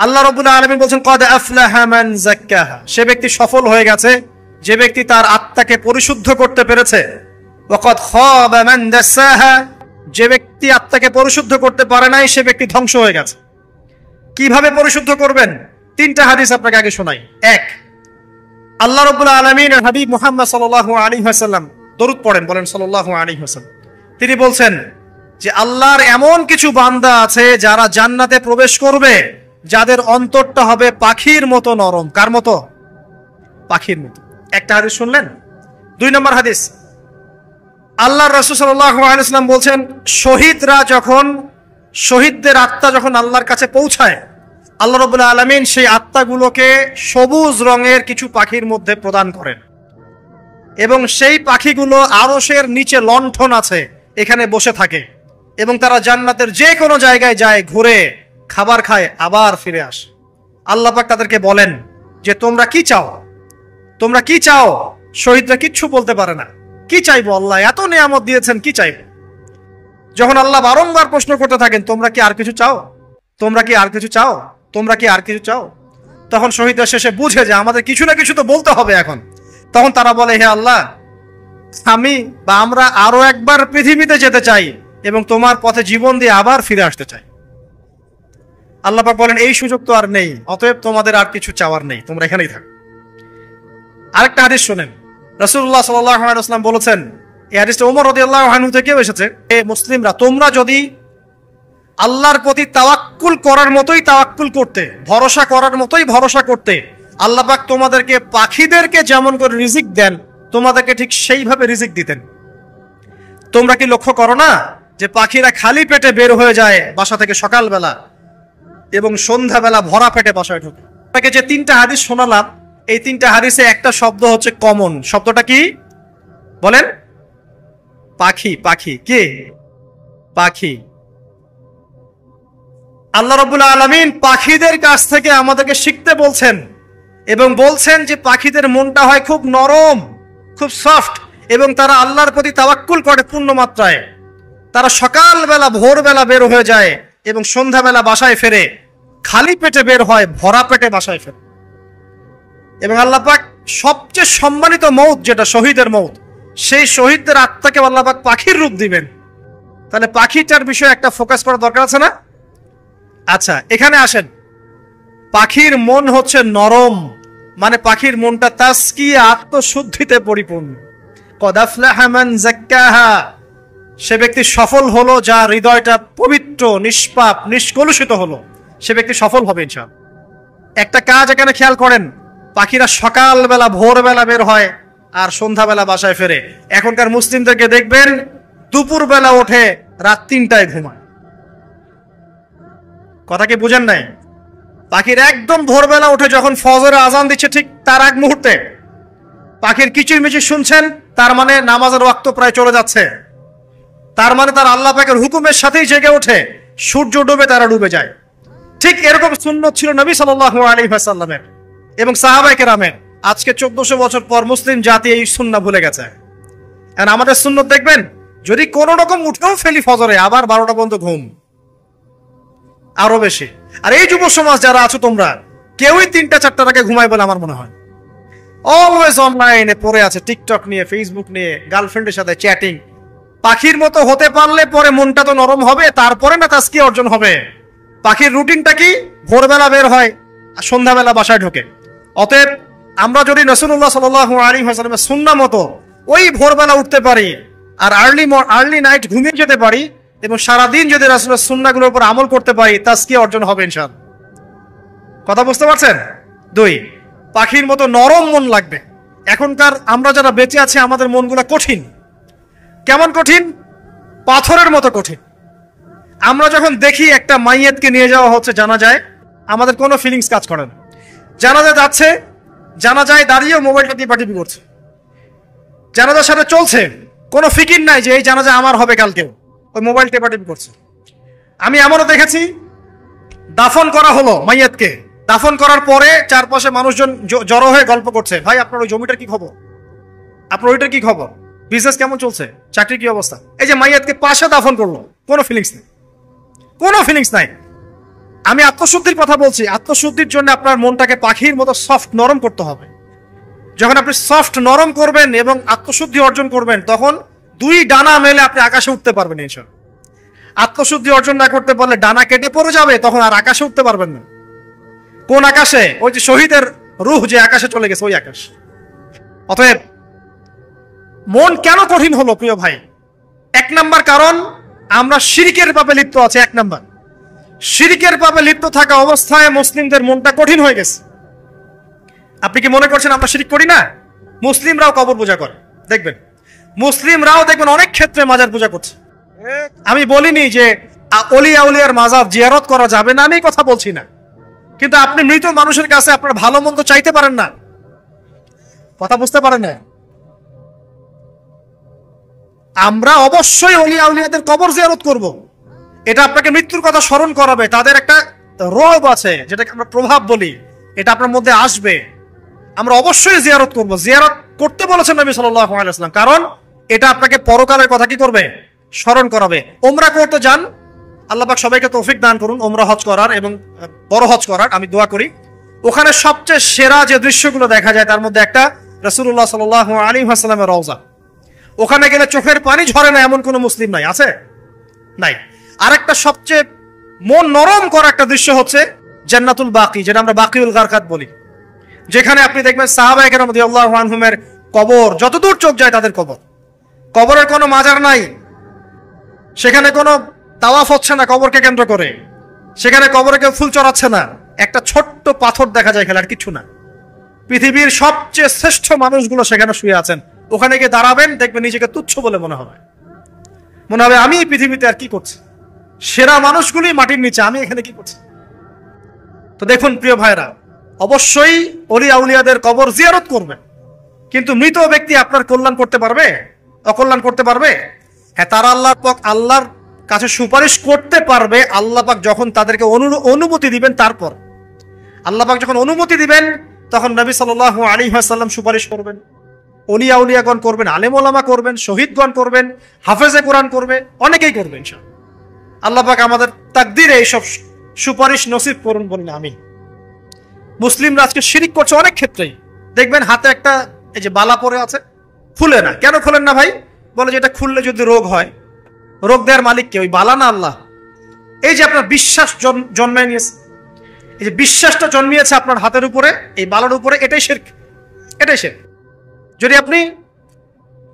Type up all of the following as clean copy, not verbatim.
আল্লাহ রাব্বুল আলামিন বলেন ক্বাদ আফলাহা মান যাক্কাহা, সে ব্যক্তি সফল হয়ে গেছে যে ব্যক্তি তার আত্মাকে পরিশুদ্ধ করতে পেরেছে। ওয়া ক্বাদ খাবা মান দাসাহা, যে ব্যক্তি আত্মাকে পরিশুদ্ধ করতে পারে নাই সে ব্যক্তি ধ্বংস হয়ে গেছে। কিভাবে পরিশুদ্ধ করবেন? তিনটা হাদিস আপনাকে আগে শোনাই। এক, আল্লাহ রাব্বুল আলামিনের হাবিব মুহাম্মদ সাল্লাল্লাহু আলাইহি ওয়াসাল্লাম দরুদ পড়েন, বলেন সাল্লাল্লাহু আলাইহি ওয়াসাল্লাম। তিনি বলছেন যে আল্লাহর এমন কিছু বান্দা আছে যারা জান্নাতে প্রবেশ করবে যাদের অন্তরটা হবে পাখির মতো নরম। কার মতো? পাখির মতো। একটা হাদিস শুনলেন। দুই নম্বর হাদিস, আল্লাহর রাসূল সাল্লাল্লাহু আলাইহি ওয়াসাল্লাম বলছেন শহীদদের আত্মা যখন আল্লাহর কাছে পৌঁছায়, আল্লাহ রাব্বুল আলামিন সেই আত্মাগুলোকে সবুজ রঙের কিছু পাখির মধ্যে প্রদান করেন এবং সেই পাখিগুলো আরশের নিচে লণ্ঠন আছে এখানে বসে থাকে এবং তারা জান্নাতের যে কোনো জায়গায় যায়, ঘুরে খাবার খায়, আবার ফিরে আসে। আল্লাহ পাক তাদেরকে বলেন যে তোমরা কি চাও, তোমরা কি চাও? শহীদরা কিচ্ছু বলতে পারে না। কি চাইবো? আল্লাহ এত নিয়ামত দিয়েছেন, কি চাইবো? যখন আল্লাহ বারংবার প্রশ্ন করতে থাকেন তোমরা কি আর কিছু চাও, তোমরা কি আর কিছু চাও, তোমরা কি আর কিছু চাও, তখন শহীদরা শেষে বুঝে যে আমাদের কিছু না কিছু তো বলতে হবে এখন। তখন তারা বলে হে আল্লাহ, আমরা আরো একবার পৃথিবীতে যেতে চাই এবং তোমার পথে জীবন দিয়ে আবার ফিরে আসতে চাই। আল্লাহ পাক বলেন এই সুযোগ তো আর নেই, অতএব তোমাদের আর কিছু চাওয়ার নেই, তোমরা এখানেই থাকো। আরেকটা হাদিস শোনেন, রাসূলুল্লাহ সাল্লাল্লাহু আলাইহি ওয়াসাল্লাম বলেছেন, এই হাদিসটা ওমর রাদিয়াল্লাহু আনহু থেকেও এসেছে, হে মুসলিমরা, তোমরা যদি আল্লাহর প্রতি তাওয়াক্কুল করার মতোই তাওয়াক্কুল করতে, ভরসা করার মতোই ভরসা করতে, আল্লাহ পাক তোমাদেরকে পাখিদেরকে যেমন করে রিজিক দেন তোমাদেরকে ঠিক সেইভাবে রিজিক দিতেন। তোমরা কি লক্ষ্য করো না যে পাখিরা খালি পেটে বের হয়ে যায় বাসা থেকে সকালবেলা এবং সন্ধ্যাবেলা ভরা পেটে বাসায় ঢোকে? আপনাকে যে তিনটা হাদিস শোনালাম এই তিনটা হাদিসে একটা শব্দ হচ্ছে কমন। শব্দটা কি বলেন? পাখি। পাখি কে? পাখি। আল্লাহ রাব্বুল আলামিন পাখিদের কাছ থেকে আমাদেরকে শিখতে বলছেন এবং বলছেন যে পাখিদের মনটা হয় খুব নরম, খুব সফট এবং তারা আল্লাহর প্রতি তাওয়াক্কুল করে পূর্ণ মাত্রায়। তারা সকালবেলা ভোরবেলা বের হয়ে যায় এবং সন্ধ্যাবেলা বাসায় ফেরে, খালি পেটে বের হয়, ভরা পেটে বাসায় ফেরে। এবং আল্লাহ পাক সবচেয়ে সম্মানিত মৌত যেটা শহীদের মৌত, সেই শহীদদের আত্মাকে আল্লাহ পাক পাখির রূপ দিবেন। তাহলে পাখিটার বিষয়ে একটা ফোকাস করা দরকার আছে না? আচ্ছা, এখানে আসেন। পাখির মন হচ্ছে নরম, মানে পাখির মনটা তাসকিয়া, আত্মশুদ্ধিতে পরিপূর্ণ। ক্বাদ আফলাহা মান যাক্কাহা, সে ব্যক্তি সফল হলো যার হৃদয়টা পবিত্র, নিষ্পাপ, নিষ্কলুষিত হলো, সে ব্যক্তি সফল হবে ইনশাআল্লাহ। একটা কাজ এখানে খেয়াল করেন, পাখিরা সকালবেলা ভোরবেলা বের হয় আর সন্ধ্যাবেলা বাসায় ফেরে। এখনকার মুসলিমদেরকে দেখবেন দুপুরবেলা ওঠে, রাত 3টায় ঘুমায়। কথা কি বুঝেন নাই? পাখির একদম ভোরবেলা উঠে যখন ফজরের আজান দিচ্ছে ঠিক তার আগ মুহূর্তে পাখির কিচিরমিচির শুনছেন, তার মানে নামাজের ওয়াক্ত প্রায় চলে যাচ্ছে। তার মানে তার আল্লাহ পাকের হুকুমের সাথেই জেগে ওঠে, সূর্য ডুবে তারা ডুবে যায়। ঠিক এরকম সুন্নত ছিল নবী সাল্লাল্লাহু আলাইহি ওয়াসাল্লামের এবং সাহাবায়ে কেরামের। আজকে 1400 বছর পর মুসলিম জাতি এই সুন্নাহ ভুলে গেছে। আর আমাদের সুন্নত দেখবেন, যদি কোনো রকম উঠেও ফেলি ফজরে, আবার 12টা পর্যন্ত ঘুম, আরো বেশি। আর এই যুব সমাজ যারা আছো তোমরা কেউই 3টা-4টার আগে ঘুমায় বলে আমার মনে হয়। অলওয়েজ অনলাইনে পড়ে আছে, টিকটক নিয়ে, ফেসবুক নিয়ে, গার্লফ্রেন্ডের সাথে চ্যাটিং। পাখির মতো হতে পারলে পরে মনটা তো নরম হবে, তারপরে না তাসকিয়া অর্জন হবে। পাখির রুটিনটা কি? ভোরবেলা বের হয় আর সন্ধ্যাবেলা বাসায় ঢোকে। অতএব আমরা যদি রাসূলুল্লাহ সাল্লাল্লাহু আলাইহি ওয়াসাল্লামের সুন্নাহ মতো ওই ভোরবেলা উঠতে পারি আর আর্লি নাইট ঘুমিয়ে যেতে পারি এবং সারাদিন যদি রাসূলের সুন্নাহগুলোর উপর আমল করতে পারি, তাসকিয়া অর্জন হবে ইনশাআল্লাহ। কথা বুঝতে পারছেন? 2, পাখির মতো নরম মন লাগবে। এখনকার আমরা যারা বেঁচে আছি আমাদের মনগুলো কঠিন। কেমন কঠিন? পাথরের মতো কঠিন। আমরা যখন দেখি একটা মাইয়াতকে নিয়ে যাওয়া হচ্ছে জানাজায়, আমাদের কোনো ফিলিংস কাজ করে না। জানাজা যাচ্ছে, জানাজায় দাঁড়িয়ে মোবাইলটা টিপাটিপি করছে। জানাজার সাথে চলছে, কোনো ফিকির নাই যে এই জানাজা আমার হবে কালকেও, ওই মোবাইল টেপাটেপি করছে। আমি এমনও দেখেছি, দাফন করা হলো মাইয়াতকে, দাফন করার পরে চারপাশে মানুষজন জড়ো হয়ে গল্প করছে, ভাই আপনার ওই জমিটার কি খবর, আপনার ওইটার কি খবর, বিজনেস কেমন চলছে, চাকরির কি অবস্থা। এই যে মাইয়াতকে পাশে দাফন করলো, কোনো ফিলিংস নেই, কোনো ফিলিংস নাই। আমি আত্মশুদ্ধির কথা বলছি। আত্মশুদ্ধির জন্য আপনার মনটাকে পাখির মতো সফট নরম করতে হবে। যখন আপনি সফট নরম করবেন এবং আত্মশুদ্ধি অর্জন করবেন, তখন দুই ডানা মেলে আপনি আকাশে উঠতে পারবেন। এইসব আত্মশুদ্ধি অর্জন না করতে পারলে ডানা কেটে পড়ে যাবে, তখন আর আকাশে উঠতে পারবেন না। কোন আকাশে? ওই যে শহীদের রূহ যে আকাশে চলে গেছে, ওই আকাশ। অতএব মন কেন কঠিন হলো প্রিয় ভাই? এক নাম্বার কারণ, আমরা শিরকের পাপে লিপ্ত আছি। এক নাম্বার, শিরকের পাপে লিপ্ত থাকা অবস্থায় মুসলিমদের মনটা কঠিন হয়ে গেছে। আপনি কি মনে করছেন আমরা শিরক করি না? মুসলিমরাও কবর পূজা করে, দেখবেন মুসলিমরাও দেখবেন অনেক ক্ষেত্রে মাজার পূজা করছে। আমি বলিনি যে অলি আউলিয়ার মাজার জিয়ারত করা যাবে না, আমি কথা বলছি না, কিন্তু আপনি মৃত মানুষের কাছে আপনার ভালো মন্দ চাইতে পারেন না। কথা বুঝতে পারেন না? আমরা অবশ্যই অলি আউলিয়াদের কবর জিয়ারত করব। এটা আপনাকে মৃত্যুর কথা স্মরণ করাবে। তাদের একটা রব আছে, যেটাকে আমরা প্রভাব বলি, এটা আপনার মধ্যে আসবে। আমরা অবশ্যই জিয়ারত করব। জিয়ারত করতে বলেছেন নবী সাল্লাল্লাহু আলাইহি ওয়াসাল্লাম, কারণ এটা আপনাকে পরকালের কথা কি করবে? স্মরণ করাবে। ওমরা করতে যান, আল্লাহ পাক সবাইকে তৌফিক দান করুন ওমরা হজ করার এবং বড় হজ করার, আমি দোয়া করি। ওখানে সবচেয়ে সেরা যে দৃশ্যগুলো দেখা যায় তার মধ্যে একটা রাসূলুল্লাহ সাল্লাল্লাহু আলাইহি ওয়াসাল্লামের রওজা। ওখানে গেলে চোখের পানি ঝরে না এমন কোন মুসলিম নাই, আছে? নাই। আরেকটা সবচেয়ে মন নরম করা একটা দৃশ্য হচ্ছে জান্নাতুল বাকি, যেটা আমরা বাকিউল গারকাত বলি, যেখানে আপনি দেখবেন সাহাবায়ে কেরাম রাদিয়াল্লাহু আনহুমের কবর, যতদূর চোখ যায় তাদের কবর। কবরের কোনো মাজার নাই, সেখানে কোনো তাওয়াফ হচ্ছে না কবরকে কেন্দ্র করে, সেখানে কবরে কেউ ফুল চড়াচ্ছে না, একটা ছোট্ট পাথর দেখা যায়, খেলার কিছু না। পৃথিবীর সবচেয়ে শ্রেষ্ঠ মানুষগুলো সেখানে শুয়ে আছেন। ওখানে গিয়ে দাঁড়াবেন, দেখবেন নিজেকে তুচ্ছ বলে মনে হবে, আমি এই পৃথিবীতে আর কি করছি? সেরা মানুষগুলি মাটির নিচে, আমি এখানে কি করছি? তো দেখুন প্রিয় ভাইরা, অবশ্যই অলি আউলিয়াদের কবর জিয়ারত করবেন, কিন্তু মৃত ব্যক্তি আপনার কল্যাণ করতে পারবে? অকল্যাণ করতে পারবে? হ্যাঁ, তারা আল্লাহর কাছে সুপারিশ করতে পারবে আল্লাহ পাক যখন তাদেরকে অনুমতি দিবেন। তারপর আল্লাহ পাক যখন অনুমতি দিবেন, তখন নবী সাল্লাল্লাহু আলাইহি ওয়াসাল্লাম সুপারিশ করবেন, অলি আউলিয়াগণ করবেন, আলেম ওলামা করবেন, শহীদগণ করবেন, হাফেজে কোরআন করবে, অনেকেই করবেন ইনশাআল্লাহ। আল্লাহ পাক আমাদের তাকদীরে এইসব সুপারিশ নসিব করুন, বলেন আমিন। মুসলিমরা আজকে শিরিক করছে অনেক ক্ষেত্রেই। দেখবেন হাতে একটা এই যে বালা পরে আছে, খুলে না। কেন খুলেন না ভাই? বলে যে এটা খুললে যদি রোগ হয়। রোগ দেওয়ার মালিক কে? ওই বালা না আল্লাহ? এই যে আপনার বিশ্বাস জন্মে নিয়েছে, এই যে বিশ্বাসটা জন্মিয়েছে আপনার হাতের উপরে, এই বালার উপরে, এটাই শিরক, এটাই শিরক। যদি আপনি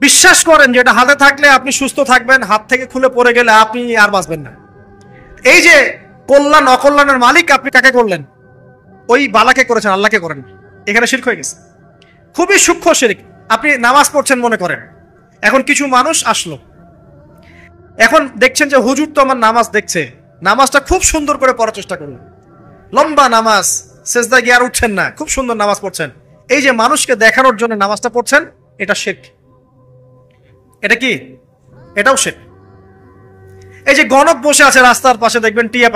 বিশ্বাস করেন যে এটা হাতে থাকলে আপনি সুস্থ থাকবেন, হাত থেকে খুলে পড়ে গেলে আপনি আর বাঁচবেন না, এই যে কল্যাণ অকল্যাণের মালিক আপনি কাকে করলেন? ওই বালাকে করেছেন, আল্লাহকে করেন। এখানে শিরক হয়ে গেছে, খুবই সূক্ষ্ম শিরক। আপনি নামাজ পড়ছেন মনে করেন, এখন কিছু মানুষ আসলো, এখন দেখছেন যে হুজুর তো আমার নামাজ দেখছে, নামাজটা খুব সুন্দর করে পড়ার চেষ্টা করলেন, লম্বা নামাজ, সেজদা গিয়ে আর উঠছেন না, খুব সুন্দর নামাজ পড়ছেন। এই যে মানুষকে দেখানোর জন্য নামাজটা পড়ছেন, এটা শিরক। এটা কি? এটাও শিরক। এই যে গণক বসে আছে রাস্তার পাশে, দেখবেন টিয়া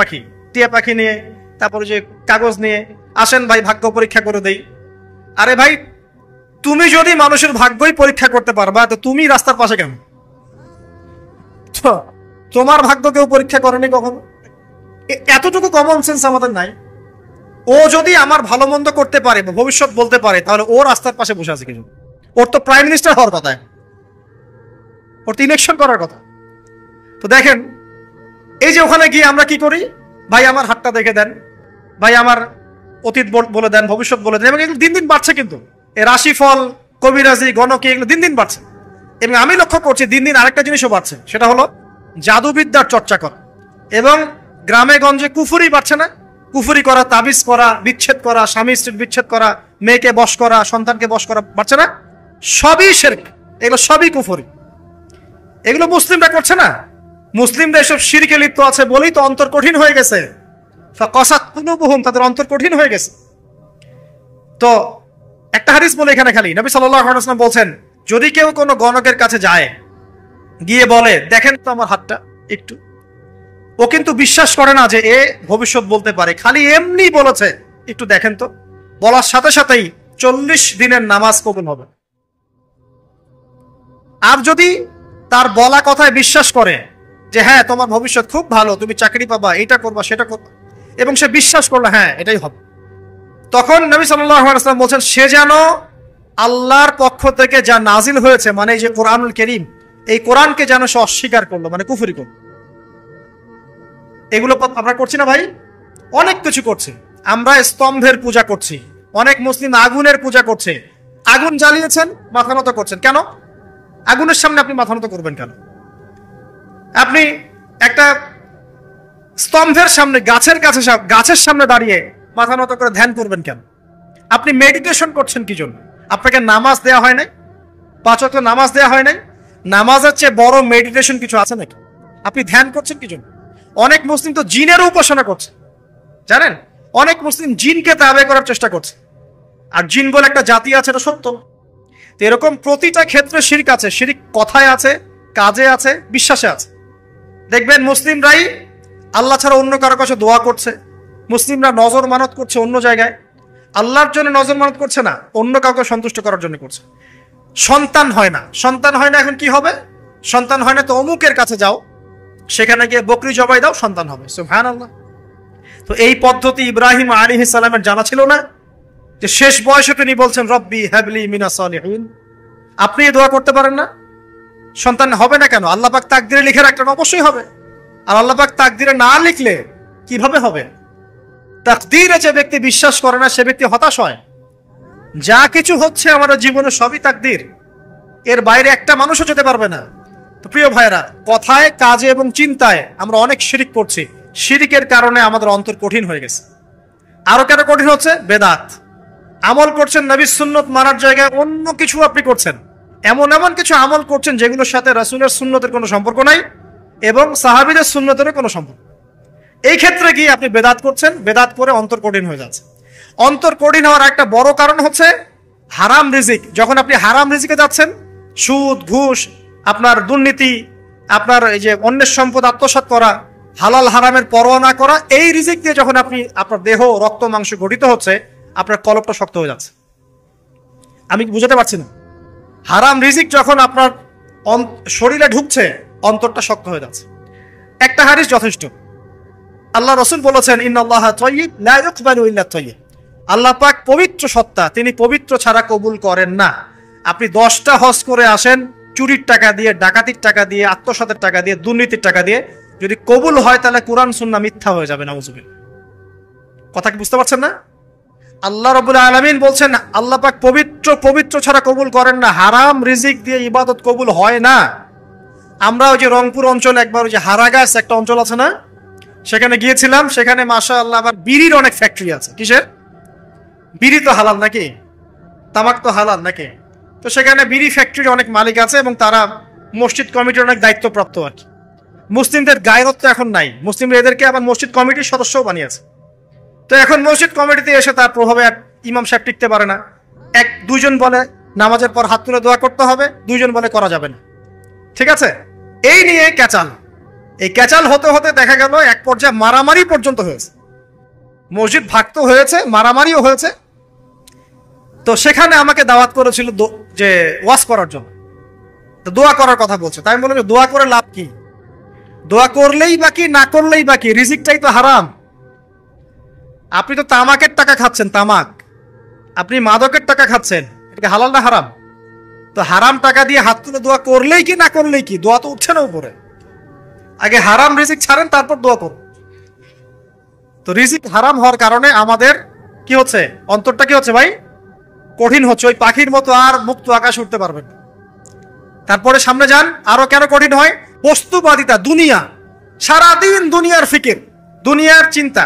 পাখি নিয়ে, তারপরে যে কাগজ নিয়ে, আসেন ভাই ভাগ্য পরীক্ষা করে দেই। আরে ভাই, তুমি যদি মানুষের ভাগ্যই পরীক্ষা করতে পারবা, তো তুমি রাস্তার পাশে কেন? তোমার ভাগ্য কেউ পরীক্ষা করেনি কখনো? এতটুকু কমন সেন্স আমাদের নাই। ও যদি আমার ভালো মন্দ করতে পারে, ভবিষ্যৎ বলতে পারে, তাহলে ও রাস্তার পাশে বসে আছে কিছু? ওর তো প্রাইম মিনিস্টার হওয়ার কথা, ওর তো ইলেকশন করার কথা। তো দেখেন, এই যে ওখানে গিয়ে আমরা কি করি? ভাই আমার হাতটা দেখে দেন, ভাই আমার অতীত বলে দেন, ভবিষ্যৎ বলে দেন। এবং এগুলো দিন দিন বাড়ছে, কিন্তু এই রাশিফল, কবিরাজি, গণকে, এগুলো দিন দিন বাড়ছে। এবং আমি লক্ষ্য করছি দিন দিন আরেকটা জিনিসও বাড়ছে, সেটা হলো জাদুবিদ্যার চর্চা করা। এবং গ্রামে গঞ্জে কুফুরি বাড়ছে না? কুফুরি করা, তাবিজ করা, বিচ্ছেদ করা, স্বামী স্ত্রীর বিচ্ছেদ করা, মেয়েকে বশ করা, সন্তানকে বশ করা বাড়ছে না? সবই শিরক, এগুলো সবই কুফুরি। এগুলো মুসলিমরা করছে না। মুসলিমরা এসব শিরকে লিপ্ত আছে বলেই তো অন্তর কঠিন হয়ে গেছে। ফাকাসাত কুলুবুহুম, তাদের অন্তর কঠিন হয়ে গেছে। তো একটা হাদিস বলে এখানে খালি, নবী সাল্লাল্লাহু আলাইহি ওয়াসাল্লাম বলছেন, যদি কেউ কোনো গণকের কাছে যায়, গিয়ে বলে দেখেন তো আমার হাতটা একটু, ও কিন্তু বিশ্বাস করে না যে এ ভবিষ্যৎ বলতে পারে, খালি এমনি বলেছে একটু দেখেন তো, বলার সাথে সাথেই 40 দিনের নামাজ কবুল হবে। আর যদি তার বলা কথায় বিশ্বাস করে যে হ্যাঁ তোমার ভবিষ্যৎ খুব ভালো, তুমি চাকরি পাবা, এটা করবা সেটা করবা, এবং সে বিশ্বাস করলো হ্যাঁ এটাই হবে, তখন নবী সাল্লাল্লাহু আলাইহি ওয়াসাল্লাম বলছেন সে যেন আল্লাহর পক্ষ থেকে যা নাজিল হয়েছে, মানে এই যে কোরআনুল কারীম, এই কোরআনকে যেন সে অস্বীকার করলো, মানে কুফরি করলো। এগুলো আমরা করছি না ভাই? অনেক কিছু করছি আমরা। স্তম্ভের পূজা করছি, অনেক মুসলিম আগুনের পূজা করছে। আগুন জ্বালিয়েছেন, মাথা নত করছেন কেন? আগুনের সামনে আপনি মাথা নত করবেন কেন? আপনি একটা স্তম্ভের সামনে, গাছের কাছে, গাছের সামনে দাঁড়িয়ে মাথা নত করে ধ্যান করবেন কেন? আপনি মেডিটেশন করছেন কি জন্য? আপনাকে নামাজ দেয়া হয় নাই? 5 ওয়াক্ত নামাজ দেয়া হয় নাই? নামাজের চেয়ে বড় মেডিটেশন কিছু আছে নাকি? আপনি ধ্যান করছেন কি জন্য? অনেক মুসলিম তো জিনেরও উপাসনা করছে, জানেন? অনেক মুসলিম জিনকে তাবে করার চেষ্টা করছে। আর জিন বলে একটা জাতি আছে, এটা সত্য। তো এরকম প্রতিটা ক্ষেত্রে শিরক আছে। শিরক কথায় আছে, কাজে আছে, বিশ্বাসে আছে। দেখবেন মুসলিমরাই আল্লাহ ছাড়া অন্য কারো কাছে দোয়া করছে, মুসলিমরা নজর মানত করছে অন্য জায়গায়, আল্লাহর জন্য নজর মানত করছে না, অন্য কাউকে সন্তুষ্ট করার জন্য করছে। সন্তান হয় না, সন্তান হয় না, এখন কি হবে? সন্তান হয় না তো অমুকের কাছে যাও, সেখানে গিয়ে বকরি জবাই দাও, সন্তান হবে। সুবহানাল্লাহ। তো এই পদ্ধতি ইব্রাহিম আলাইহিস সালামের জানা ছিল না যে শেষ বয়সে তিনি বলছেন রব্বি হাবলি মিনাস সালিহিন? আপনি দোয়া করতে পারেন না? সন্তান হবে না কেন? আল্লাহ পাক তাকদিরে লিখে রাখলেন, অবশ্যই হবে। আর আল্লাহ পাক তাকদিরে না লিখলে কিভাবে হবে? তাকদিরে যে ব্যক্তি বিশ্বাস করে না সে ব্যক্তি হতাশ হয়। যা কিছু হচ্ছে আমাদের জীবনে সবই তাকদির, এর বাইরে একটা মানুষও যেতে পারবে না। তো প্রিয় ভাইরা, কথায়, কাজে এবং চিন্তায় আমরা অনেক শিরিক করছি। শিরিকের কারণে আমাদের অন্তর কঠিন হয়ে গেছে। আরো কেন কঠিন হচ্ছে? বেদাত। আমল করছেন নবীর সুন্নত মানার জায়গায় অন্য কিছু আপনি করছেন, এমন এমন কিছু আমল করছেন যেগুলোর সাথে রাসূলের সুন্নতের কোনো সম্পর্ক নাই এবং সাহাবীদের সুন্নতের কোনো সম্পর্ক। এই ক্ষেত্রে গিয়ে আপনি বেদাত করছেন, বেদাত করে অন্তর কঠিন হয়ে যাচ্ছে। অন্তর কঠিন হওয়ার একটা বড় কারণ হচ্ছে হারাম রিজিক। যখন আপনি হারাম রিজিকে যাচ্ছেন, সুদ, ঘুষ, আপনার দুর্নীতি, আপনার এই যে অন্যের সম্পদ আত্মসাৎ করা, হালাল হারামের পরোয়া না করা, এই রিজিক দিয়ে যখন আপনি আপনার দেহ, রক্ত, মাংস গঠিত হচ্ছে, আপনার কলবটা শক্ত হয়ে যাচ্ছে। আমি বুঝাতে পারছি না? হারাম রিজিক যখন আপনার শরীরে ঢুকছে, অন্তরটা শক্ত হয়ে যাচ্ছে। একটা হাদিস যথেষ্ট। আল্লাহ রাসূল বলেছেন ইন্নাল্লাহা তাইয়্যিব লা ইকবালু ইল্লা তাইয়্যিব। আল্লাহ পাক পবিত্র সত্তা, তিনি পবিত্র ছাড়া কবুল করেন না। আপনি 10টা হজ করে আসেন, চুরির টাকা দিয়ে, ডাকাতির টাকা দিয়ে, আত্মসাতের টাকা দিয়ে, দুর্নীতির টাকা দিয়ে, যদি কবুল হয় তাহলে কোরআন সুন্নাহ মিথ্যা হয়ে যাবে। নাউযুবিল্লাহ। কথা কি বুঝতে পারছেন না? আল্লাহ রাব্বুল আলামিন বলছেন আল্লাহ পাক পবিত্র, পবিত্র ছাড়া কবুল করেন না। হারাম রিজিক দিয়ে ইবাদত কবুল হয় না। আমরা ওই যে রংপুর অঞ্চলে একবার ওই যে হারাগাছ একটা অঞ্চল আছে না, সেখানে গিয়েছিলাম। সেখানে মাশাআল্লাহ আবার বিড়ির অনেক ফ্যাক্টরি আছে। কিসের? বিড়ি তো হালাল নাকি? তামাক তো হালাল নাকি? তো সেখানে বিড়ি ফ্যাক্টরির অনেক মালিক আছে এবং তারা মসজিদ কমিটির অনেক দায়িত্বপ্রাপ্ত আর কি। মুসলিমদের গায়রত্ব এখন নাই, মুসলিমরা এদেরকে আবার মসজিদ কমিটির সদস্যও বানিয়েছে। তো এখন মসজিদ কমিটিতে এসে তার প্রভাবে ইমাম সাহেব টিকতে পারে না। দুইজন বলে নামাজের পর হাত তুলে দোয়া করতে হবে, দুইজন বলে করা যাবে না। ঠিক আছে? এই নিয়ে ক্যাচাল। এই ক্যাচাল হতে হতে দেখা গেল এক পর্যায়ে মারামারি পর্যন্ত হয়েছে। মসজিদ ভাগত হয়েছে, মারামারিও হয়েছে। তো সেখানে আমাকে দাওয়াত করেছিল যে ওয়াজ করার জন্য। তো দোয়া করার কথা বলছে। তাই আমি বললাম যে দোয়া করে লাভ কি? দোয়া করলেই বাকি, না করলেই বাকি, রিজিকটাই তো হারাম। আপনি তো তামাকের টাকা খাচ্ছেন, তামাক। আপনি মাদকের টাকা খাচ্ছেন, এটা হালাল না হারাম? তো হারাম টাকা দিয়ে হাত তুলে দোয়া করলেই কি, না করলেই কি? দোয়া তো উঠছে না উপরে। আগে হারাম রিজিক ছাড়েন, তারপর দোয়া করুন। তো রিজিক হারাম হওয়ার কারণে আমাদের কি হচ্ছে? অন্তরটা কি হচ্ছে ভাই? কঠিন হচ্ছে। ওই পাখির মতো আর মুক্ত আকাশ উঠতে পারবেন। তারপরে সামনে যান, আরো কেন কঠিন হয়? বস্তুবাদিতা, দুনিয়া। সারাদিন দুনিয়ার ফিকির, দুনিয়ার চিন্তা,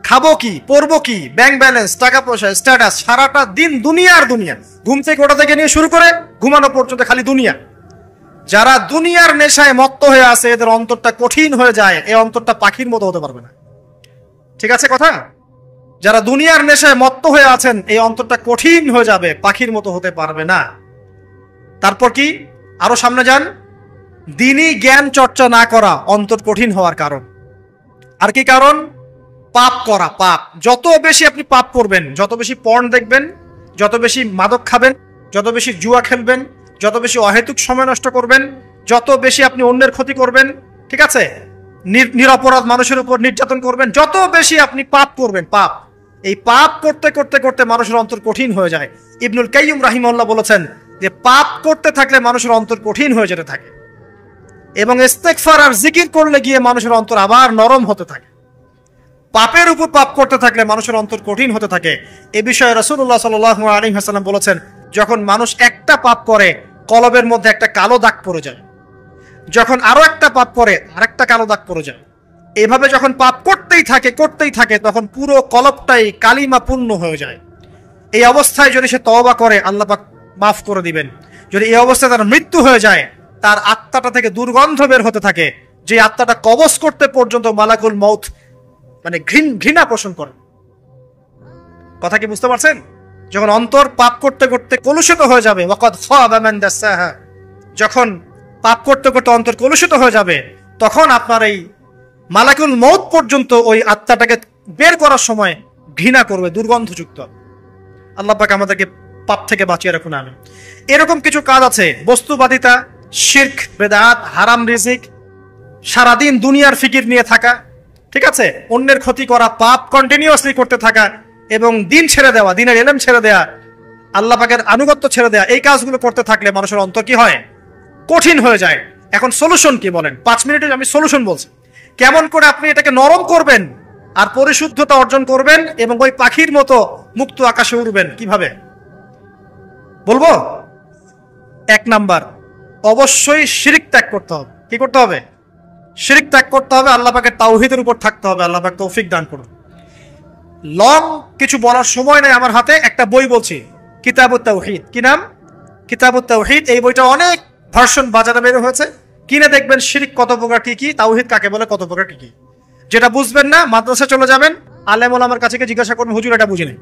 খাবো কি, পরবো কি, ব্যাংক ব্যালেন্স, টাকা পয়সা, স্ট্যাটাস, সারাটা দিন দুনিয়ার দুনিয়া। ঘুম থেকে ওটা থেকে নিয়ে শুরু করে ঘুমানো পর্যন্ত খালি দুনিয়া। যারা দুনিয়ার নেশায় মত্ত হয়ে আছে, এদের অন্তরটা কঠিন হয়ে যায়। এই অন্তরটা পাখির মতো হতে পারবে না। ঠিক আছে কথা? যারা দুনিয়ার নেশায় মত্ত হয়ে আছেন, এই অন্তরটা কঠিন হয়ে যাবে, পাখির মতো হতে পারবে না। তারপর কি? আরো সামনে যান, দিনই জ্ঞান চর্চা না করা অন্তর কঠিন হওয়ার কারণ। আর কি কারণ? পাপ করা। পাপ যত বেশি আপনি পাপ করবেন, যত বেশি পর্ন দেখবেন, যত বেশি মাদক খাবেন, যত বেশি জুয়া খেলবেন, যত বেশি অহেতুক সময় নষ্ট করবেন, যত বেশি আপনি অন্যের ক্ষতি করবেন, ঠিক আছে, নিরপরাধ মানুষের উপর নির্যাতন করবেন, যত বেশি আপনি পাপ করবেন, পাপ, এই পাপ করতে করতে করতে মানুষের অন্তর কঠিন হয়ে যায়। ইবনুল কাইয়্যিম রাহিমাহুল্লাহ বলেছেন যে পাপ করতে থাকলে মানুষের অন্তর কঠিন হয়ে যেতে থাকে, এবং ইস্তেগফার আর জিকির করলে গিয়ে মানুষের অন্তর আবার নরম হতে থাকে। পাপের উপর পাপ করতে থাকলে মানুষের অন্তর কঠিন হতে থাকে। এ বিষয়ে রাসূলুল্লাহ সাল্লাল্লাহু আলাইহি ওয়াসাল্লাম বলেছেন, যখন মানুষ একটা পাপ করে কলবের মধ্যে একটা কালো দাগ পড়ে যায়, যখন আরো একটা পাপ করে আরেকটা কালো দাগ পড়ে যায়, এভাবে যখন পাপ করতেই থাকে তখন পুরো কলবটাই কালিমা পূর্ণ হয়ে যায়। এই অবস্থায় যদি সে তওবা করে আল্লাহ পাক মাফ করে দিবেন। যদি এই অবস্থায় তার মৃত্যু হয়ে যায়, তার আত্মাটা থেকে দুর্গন্ধ বের হতে থাকে, যে আত্মাটা কবজ করতে পর্যন্ত মালাকুল মউত মানে ঘৃণা পোষণ করে। কথা কি বুঝতে পারছেন? যখন অন্তর পাপ করতে করতে কলুষিত হয়ে যাবে, ওয়াকাদ খাবা মান দাসাহা, যখন পাপ করতে করতে অন্তর কলুষিত হয়ে যাবে, তখন আপনার এই মালাকুল মউত পর্যন্ত ওই আত্মাটাকে বের করার সময় ঘৃণা করবে, দুর্গন্ধযুক্ত। আল্লাহ পাক আমাদেরকে পাপ থেকে বাঁচিয়ে রাখুন। আমিন। এরকম কিছু কাজ আছে, বস্তুবাদিতা, শিরক, বেদাত, হারাম রিজিক, সারাদিন দুনিয়ার ফিকির নিয়ে থাকা, ঠিক আছে, অন্যের ক্ষতি করা, পাপ কন্টিনিউয়াসলি করতে থাকা, এবং দিন ছেড়ে দেওয়া, দিনের ইলম ছেড়ে দেওয়া, আল্লাহ পাকের আনুগত্য ছেড়ে দেওয়া, এই কাজগুলো করতে থাকলে মানুষের অন্তর কি হয়? কঠিন হয়ে যায়। এখন সলিউশন কি বলেন? 5 মিনিটে আমি সলিউশন বলছি, কেমন করে আপনি এটাকে নরম করবেন আর পরিশুদ্ধতা অর্জন করবেন এবং ওই পাখির মতো মুক্ত আকাশে উড়বেন। কিভাবে বলবো? 1 নাম্বার, অবশ্যই শিরক ত্যাগ করতে হবে। কি করতে হবে? শিরক ত্যাগ করতে হবে। আল্লাহ পাকের তাওহীদের উপর থাকতে হবে। আল্লাহ পাক তৌফিক দান করুন। লং কিছু বলার সময় নেই আমার হাতে, একটা বই বলছি, কিতাবুত তাওহীদ। কি নাম? কিতাবুত তাওহীদ। এই বইটা অনেক ভার্সন বাজারে বের হয়েছে, কিনে দেখবেন শিরক কত প্রকার কি কি, তাওহীদ কাকে বলে কত প্রকার কি কি। যেটা বুঝবেন না মাদ্রাসা চলে যাবেন, আলেম ওলামার কাছে গিয়ে জিজ্ঞাসা করবেন, হুজুর এটা বুঝি নাই।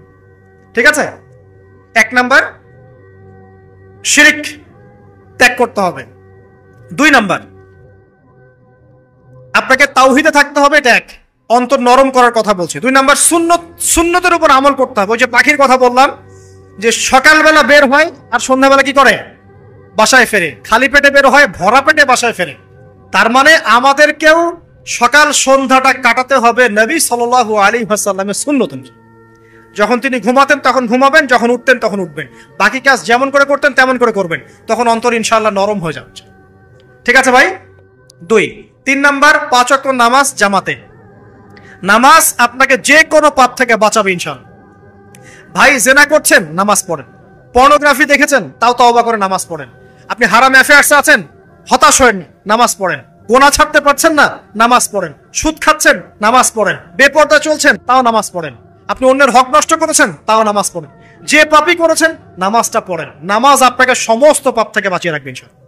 ঠিক আছে? 1 নাম্বার, শিরক ত্যাগ করতে হবে। 2 নাম্বার, আপনাকে তাওহীদে থাকতে হবে, এটা এক, অন্তর নরম করার কথা বলছি। 2 নাম্বার, সুন্নতের উপর আমল করতে হবে। ওই যে পাখির কথা বললাম, যে সকালবেলা বের হয় আর সন্ধ্যাবেলা কি করে? বাসায় ফেরে। খালি পেটে বের হয়, ভরা পেটে বাসায় ফেরে। তার মানে আমাদেরকেও সকাল সন্ধ্যাটা কাটাতে হবে নবী সাল্লাল্লাহু আলাইহি ওয়াসাল্লামের সুন্নত অনুযায়ী। যখন তিনি ঘুমাতেন তখন ঘুমাবেন, যখন উঠতেন তখন উঠবেন, বাকি কাজ যেমন করে করতেন তেমন করে করবেন, তখন অন্তর ইনশাআল্লাহ নরম হয়ে যাচ্ছে। ঠিক আছে ভাই? 2। 3 নাম্বার, 5 ওয়াক্ত নামাজ জামাতে। নামাজ আপনাকে যে কোনো পাপ থেকে বাঁচাবে ইনশাআল্লাহ। ভাই জেনা করছেন, নামাজ পড়েন। পর্নোগ্রাফি দেখেছেন, তাও তওবা করে নামাজ পড়েন। আপনি হারাম অ্যাফেয়ার্সে আছেন, হতাশ হয়েন, নামাজ পড়েন। গোনা ছাড়তে পারছেন না, নামাজ পড়েন। সুদ খাচ্ছেন, নামাজ পড়েন। বেপরদা চলছেন, তাও নামাজ পড়েন। আপনি অন্যের হক নষ্ট করেছেন, তাও নামাজ পড়েন। যে পাপই করেছেন, নামাজটা পড়েন। নামাজ আপনাকে সমস্ত পাপ থেকে বাঁচিয়ে রাখবে ইনশাআল্লাহ।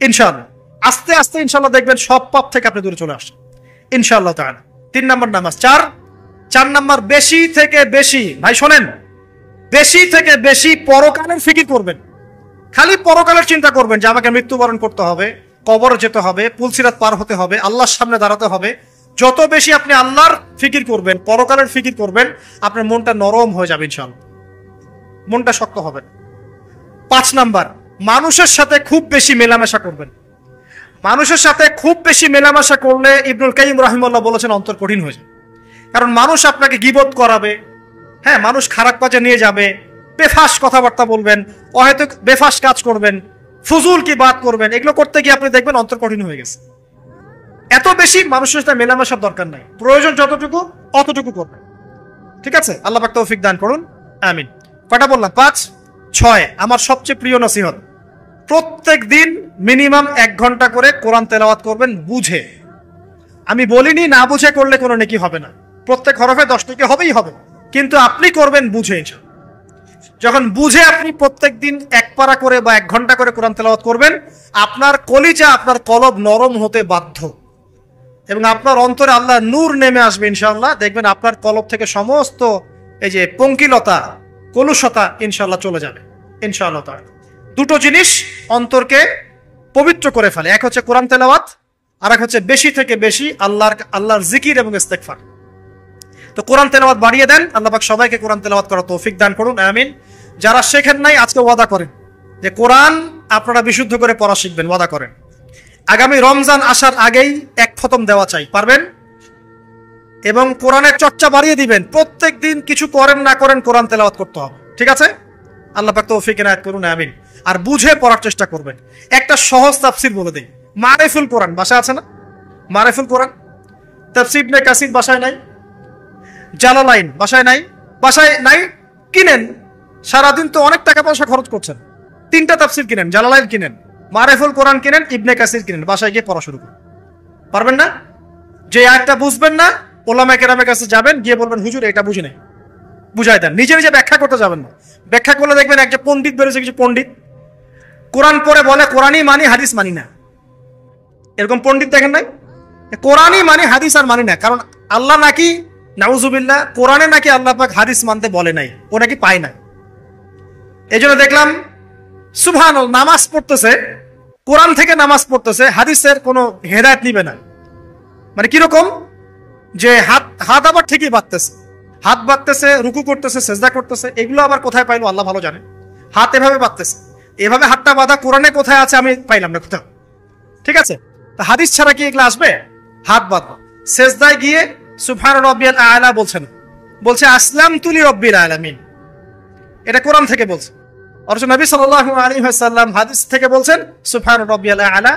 ইনশাআল্লাহ আস্তে আস্তে ইনশাআল্লাহ দেখবেন সব পাপ থেকে আপনি দূরে চলে আসছেন ইনশাআল্লাহ তাআলা। 3 নাম্বার নামাজ। 4 নাম্বার, বেশি থেকে বেশি, ভাই শোনেন, বেশি থেকে বেশি পরকালের ফিকির করবেন। খালি পরকালের চিন্তা করবেন যে আমাকে মৃত্যুবরণ করতে হবে, কবরে যেতে হবে, পুলসিরাত পার হতে হবে, আল্লাহর সামনে দাঁড়াতে হবে। যত বেশি আপনি আল্লাহর ফিকির করবেন, পরকালের ফিকির করবেন, আপনার মনটা নরম হয়ে যাবে ইনশাআল্লাহ, মনটা শক্ত হবে। 5 নাম্বার, মানুষের সাথে খুব বেশি মেলামেশা করবেন। মানুষের সাথে খুব বেশি মেলামেশা করলে ইবনুল কাইয়্যিম রাহিমাহুল্লাহ বলেছেন অন্তর কঠিন হয়ে যায়। কারণ মানুষ আপনাকে গীবত করাবে, হ্যাঁ, মানুষ খারাপ কাজে নিয়ে যাবে, বেফাস কথাবার্তা বলবেন, হয়তো বেফাস কাজ করবেন, ফুজুল কি বাত করবেন, এগুলো করতে গিয়ে আপনি দেখবেন অন্তর কঠিন হয়ে গেছে। এত বেশি মানুষের সাথে মেলামেশার দরকার নাই, প্রয়োজন যতটুকু অতটুকু করবেন। ঠিক আছে? আল্লাহ পাক তৌফিক দান করুন। আমিন। কয়টা বললাম? 5। 6, আমার সবচেয়ে প্রিয় নসিহত, প্রত্যেক দিন মিনিমাম 1 ঘন্টা করে কোরআন তেলাওয়াত করবেন বুঝে। আমি বলিনি না বুঝে করলে কোনো নেকি হবে না, প্রত্যেক হরফে 10 নেকি হবেই হবে, কিন্তু আপনি করবেন বুঝে। যখন বুঝে আপনি প্রত্যেক দিন 1 পারা করে বা 1 ঘন্টা করে কোরআন তেলাওয়াত করবেন, আপনার কলিজা, আপনার কলব নরম হতে বাধ্য, এবং আপনার অন্তরে আল্লাহর নূর নেমে আসবে ইনশাআল্লাহ। দেখবেন আপনার কলব থেকে সমস্ত এই যে পঙ্কিলতা, কলুষতা ইনশাআল্লাহ চলে যাবে ইনশাআল্লাহ তাআলা। 2টো জিনিস অন্তরকে পবিত্র করে ফেলে, এক হচ্ছে কোরআন তেলাওয়াত, আর এক হচ্ছে বেশি থেকে বেশি আল্লাহর জিকির এবং ইস্তেগফার। তো কোরআন তেলাওয়াত বাড়িয়ে দেন। আল্লাহ পাক সবাইকে কোরআন তেলাওয়াত করার তৌফিক দান করুন। আমিন। যারা শেখেন নাই আজকে ওয়াদা করেন যে কোরআন আপনারা বিশুদ্ধ করে পড়া শিখবেন, ওয়াদা করেন। আগামী রমজান আসার আগেই এক খতম দেওয়া চাই, পারবেন? এবং কোরআনের চর্চা বাড়িয়ে দিবেন, প্রত্যেক দিন কিছু করেন না করেন কোরআন তেলাওয়াত করতে হবে, ঠিক আছে? আল্লাহ পাক তৌফিক এনায়েত করুন, আমিন। আর বুঝে পড়ার চেষ্টা করবেন। একটা সহজ তাফসীর বলে দেই, মারিফুল কোরআন বাসায় আছে না? মারিফুল কোরআন তাফসীর ইবনে কাসির বাসায় নাই, জালালাইন বাসায় নাই, বাসায় নাই কিনেন, সারাদিন তো অনেক টাকা পয়সা খরচ করছেন, 3টা তাফসীর কিনেন, জালালাইন কিনেন, মারিফুল কোরআন কিনেন, ইবনে কাসির কিনেন, বাসায় গিয়ে পড়া শুরু করুন। পারবেন না? যে আয়াতটা বুঝবেন না, ওলামায়ে কেরামের কাছে যাবেন, গিয়ে বলবেন হুজুর এটা বুঝি নাই, বুঝাই দেন। নিজে নিজে ব্যাখ্যা করতে যাবেন না। ব্যাখ্যা করলে দেখবেন একটা পণ্ডিত বেরোছে, কিছু পণ্ডিত কোরআন পড়ে বলে কোরআনই মানি হাদিস মানি না, এরকম পণ্ডিত দেখেন নাই? কোরআনই মানি হাদিস আর মানি না, কারণ আল্লাহ নাকি নাউজুবিল্লাহ কোরআনে নাকি আল্লাহ পাক হাদিস মানতে বলে নাই, ও নাকি পায় না। এই জন্য দেখলাম সুবহানাল্লাহ নামাজ পড়তেছে, কোরআন থেকে নামাজ পড়তেছে, হাদিসের কোনো হেদায়েত নিবে না। মানে কিরকম যে হাত আবার ঠিকই বাঁধতেছে, হাত বাঁধতেছে, রুকু করতেছে, সেজদা করতেছে, এগুলো আবার কোথায় পাইলো আল্লাহ ভালো জানে। হাত এভাবে বাঁধতেছে, এভাবে হাতটা বাঁধা কোরআনে কোথায় আছে আমি পাইলাম না কোথাও, ঠিক আছে? তা হাদিস ছাড়া কি এগুলো আসবে? হাত বাঁধা, সেজদায় গিয়ে সুবহান রাব্বিয়াল আ'লা বলছেন, বলছে আসলামতু লিরাব্বিল আলামিন, এটা কোরআন থেকে বলছে। অথচ নবী সাল্লাল্লাহু আলাইহি ওয়াসাল্লাম হাদিস থেকে বলছেন সুবহান রাব্বিয়াল আ'লা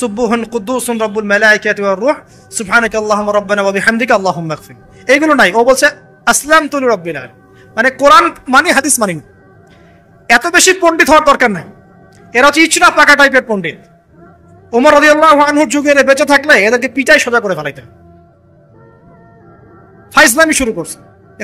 সুবহুন কুদ্দুসুন রব্বুল মালাইকাতি ওয়ার রূহ সুবহানাকা আল্লাহুম্মা রাব্বানা ওয়া বিহামদিকা আল্লাহুম্মা ইগফির। এগুলো নাই, ও বলছে আসলামতু লিরাব্বিল আলামিন, মানে কোরআন মানি হাদিস মানি না। এত বেশি পণ্ডিত হওয়ার দরকার নাই, এরা হচ্ছে ইচনা পাকা টাইপের পণ্ডিত। ওমর রাদিয়াল্লাহু আনহুর যুগে বেঁচে থাকলে এদেরকে পিটাই সোজা করে ফেলাইতে, ফাইজলামি শুরু করছে,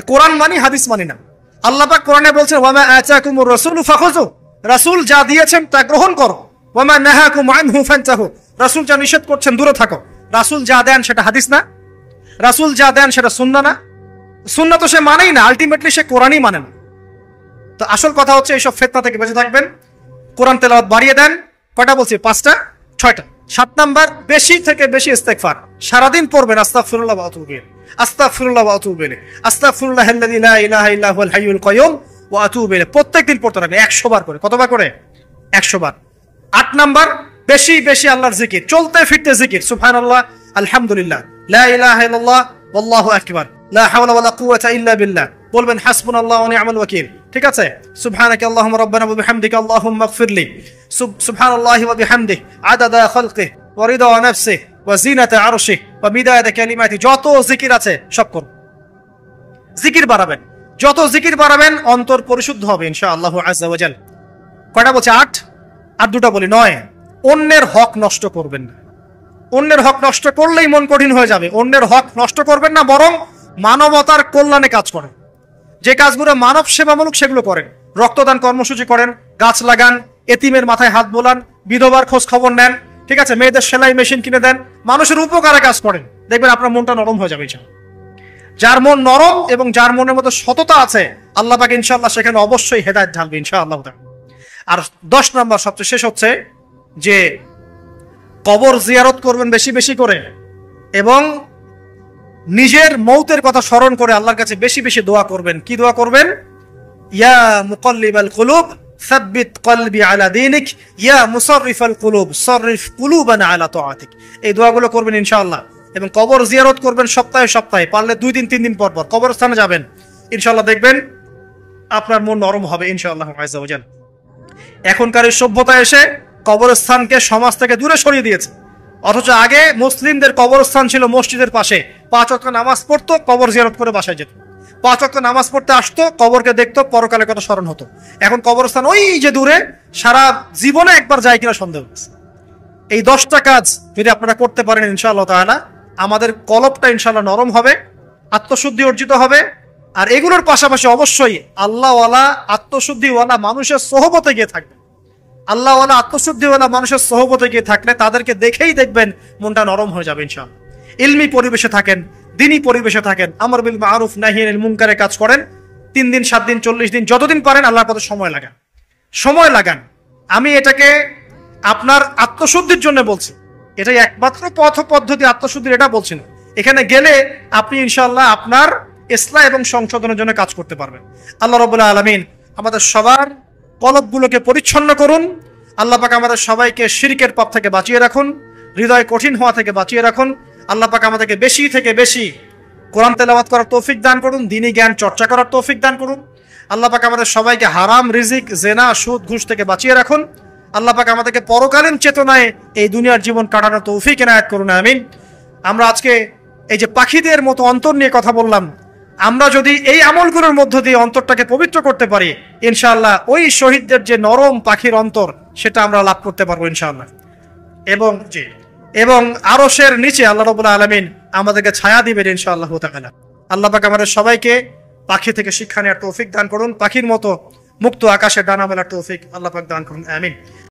কোরআন মানি হাদিস মানি না। আল্লাহ পাক কোরআনে বলছেন ওয়ামা আতাকুমুর রাসূলু ফাখুযু, রাসূল যা দিয়েছেন তা গ্রহণ করো, ওয়ামা নাহাকুম আনহু ফান্তাহু, রাসূল যা নিষেধ করছেন দূরে থাকো। রাসূল যা দেন সেটা হাদিস না, রাসূল যা দেন সেটা সুন্নাহ না, সুন্নাহ তো সে মানেই না, আলটিমেটলি সে কোরআনই মানে না। তো আসল কথা হচ্ছে এইসব ফিতনা থেকে বেঁচে থাকবেন, কোরআন তেলাওয়াত বাড়িয়ে দেন। কয়টা বলছি? 5টা 6টা। 7 নাম্বার, বেশি থেকে বেশি ইস্তেগফার সারাদিন পড়বেন, আস্তাগফিরুল্লাহ ওয়া আতুবু ইলাইহি, আস্তাগফিরুল্লাহ ওয়া আতুবু ইলাইহি, আস্তাগফিরুল্লাহাল্লাযী লা ইলাহা ইল্লা হুয়াল হাইয়ুল কাইয়ুম ওয়া আতুবু ইলাইহি। প্রত্যেকদিন পড়তে হবে 100 বার করে। কতবার করে? 100 বার। 8 নাম্বার, বেশি বেশি আল্লাহর জিকির, চলতে ফিরতে জিকির, সুবহানাল্লাহ, আলহামদুলিল্লাহ, লা ইলাহা ইল্লাল্লাহ, ওয়াল্লাহু আকবার, লা হাওলা ওয়ালা কুওয়াতা ইল্লা বিল্লাহ, বলবেন হাসবুনাল্লাহু ওয়া নি'মাল ওয়াকিল, ঠিক আছে? সুবহানাকা আল্লাহুম্মা রাব্বানা ওয়া বিহামদিকা আল্লাহুম্মা ইগফিরলি, সুবহানাল্লাহি ওয়া বিহামদিহি আদাদা খালকিহি ওয়া রিদা নাফসিহি ওয়া জিনাতা আরশিহি ওয়া মিদাদা কালিমাতিহি। যত জিকির আছে সব করুন, জিকির বাড়াবেন, যত জিকির বাড়াবেন অন্তর পরিশুদ্ধ হবে ইনশাআল্লাহু আযজা ওয়া জাল। কয়টা বলছে? 8। আর 2টা বলি, 9, অন্যের হক নষ্ট করবেন না। অন্যের হক নষ্ট করলেই মন কঠিন হয়ে যাবে। অন্যের হক নষ্ট করবেন না, বরং মানবতার কল্যাণে কাজ করেন। যে কাজগুলো মানব সেবামূলক সেগুলো করেন, রক্তদান কর্মসূচি করেন, গাছ লাগান, এতিমের মাথায় হাত বোলান, বিধবার খোঁজ খবর নেন, ঠিক আছে? মেয়েদের সেলাই মেশিন কিনে দেন, মানুষের উপকারে কাজ করেন, দেখবেন আপনার মনটা নরম হয়ে যাবে। যার মন নরম এবং যার মনের মধ্যে সততা আছে, আল্লাহ পাক ইনশাআল্লাহ সেখানে অবশ্যই হেদায়েত ঢালবে ইনশাআল্লাহ। আর 10 নাম্বার সবচেয়ে শেষ হচ্ছে যে কবর জিয়ারত করবেন বেশি বেশি করে, এবং নিজের মৌতের কথা স্মরণ করে আল্লাহর কাছে বেশি বেশি দোয়া করবেন। কি দোয়া করবেন? ইয়া মুকাল্লিবাল কুলুব সাব্বিত কলবি আলা দীনিক, ইয়া মুসাররিফাল কুলুব সাররিফ কুলুবানা আলা তাআতিক। এই দোয়াগুলো করবেন ইনশাআল্লাহ। এবং কবর জিয়ারত করবেন সপ্তাহে সপ্তাহে, পারলে 2 দিন 3 দিন পর পর কবরস্থানে যাবেন, ইনশাআল্লাহ দেখবেন আপনার মন নরম হবে ইনশাআল্লাহ আযজা ওয়া জাল। এখনকার এই সভ্যতা এসে কবরস্থানকে সমাজ থেকে দূরে সরিয়ে দিয়েছে, অথচ আগে মুসলিমদের কবরস্থান ছিল মসজিদের পাশে, 5 ওয়াক্ত নামাজ পড়তো, কবর জিয়ারত করে বাসায় যেত, 5 ওয়াক্ত নামাজ পড়তে আসতো, কবরকে দেখতো, পরকালের কথা স্মরণ হতো। এখন কবরস্থান ওই যে দূরে, সারা জীবনে একবার যায় কিনা সন্দেহ। এই 10টা কাজ যদি আপনারা করতে পারেন ইনশাআল্লাহ তাআলা, আমাদের কলবটা ইনশাআল্লাহ নরম হবে, আত্মশুদ্ধি অর্জিত হবে। আর এগুলোর পাশাপাশি অবশ্যই আল্লাহওয়ালা আত্মশুদ্ধিওয়ালা মানুষের সোহবতে গিয়ে থাকবে। আল্লাহওয়ালা আত্মশুদ্ধিওয়ালা মানুষের সোহবতে গিয়ে থাকলে তাদেরকে দেখেই দেখবেন মনটা নরম হয়ে যাবে ইনশাআল্লাহ। ইলমি পরিবেশে থাকেন, দিনী পরিবেশে থাকেন, আমর বিল মারুফ নাহি আনিল মুনকারের কাজ করেন, 3 দিন 7 দিন 40 দিন যতদিন পারেন আল্লাহর পথে সময় লাগান, সময় লাগান। আমি এটাকে আপনার আত্মশুদ্ধির জন্য বলছি, এটাই একমাত্র পথ পদ্ধতি আত্মশুদ্ধির, এটা বলছি না। এখানে গেলে আপনি ইনশাআল্লাহ আপনার ইসলাহ এবং সংশোধনের জন্য কাজ করতে পারবেন। আল্লাহ রাব্বুল আলামিন আমাদের সবার কলবগুলোকে পরিচ্ছন্ন করুন। আল্লাহ পাক আমাদের সবাইকে শিরকের পাপ থেকে বাঁচিয়ে রাখুন। হৃদয় কঠিন হওয়া থেকে বাঁচিয়ে রাখুন। আল্লাহ পাক আমাদেরকে বেশি থেকে বেশি কোরআন তেলাওয়াত করার তৌফিক দান করুন, দ্বীনি জ্ঞান চর্চা করার তৌফিক দান করুন। আল্লাহ পাক আমাদের সবাইকে হারাম রিজিক, জেনা, সুদ, ঘুষ থেকে বাঁচিয়ে রাখুন। আল্লাহ পাক আমাদেরকে পরকালীন চেতনায় এই দুনিয়ার জীবন কাটানোর তৌফিক এনায়েত করুন, আমিন। আমরা আজকে এই যে পাখিদের মতো অন্তর নিয়ে কথা বললাম, আমরা যদি এই আমলগুলোর মধ্য দিয়ে অন্তরটাকে পবিত্র করতে পারি, ইনশাআল্লাহ ওই শহীদদের যে নরম পাখির অন্তর, সেটা আমরা লাভ করতে পারবো ইনশাআল্লাহ। এবং আরশের নিচে আল্লাহ রাব্বুল আলামিন আমাদেরকে ছায়া দিবেন ইনশাআল্লাহ তাআলা। আল্লাহ পাক আমাদের সবাইকে পাখি থেকে শিক্ষা নেওয়ার তৌফিক দান করুন, পাখির মতো মুক্ত আকাশে ডানা মেলার তৌফিক আল্লাহ পাক দান করুন, আমিন।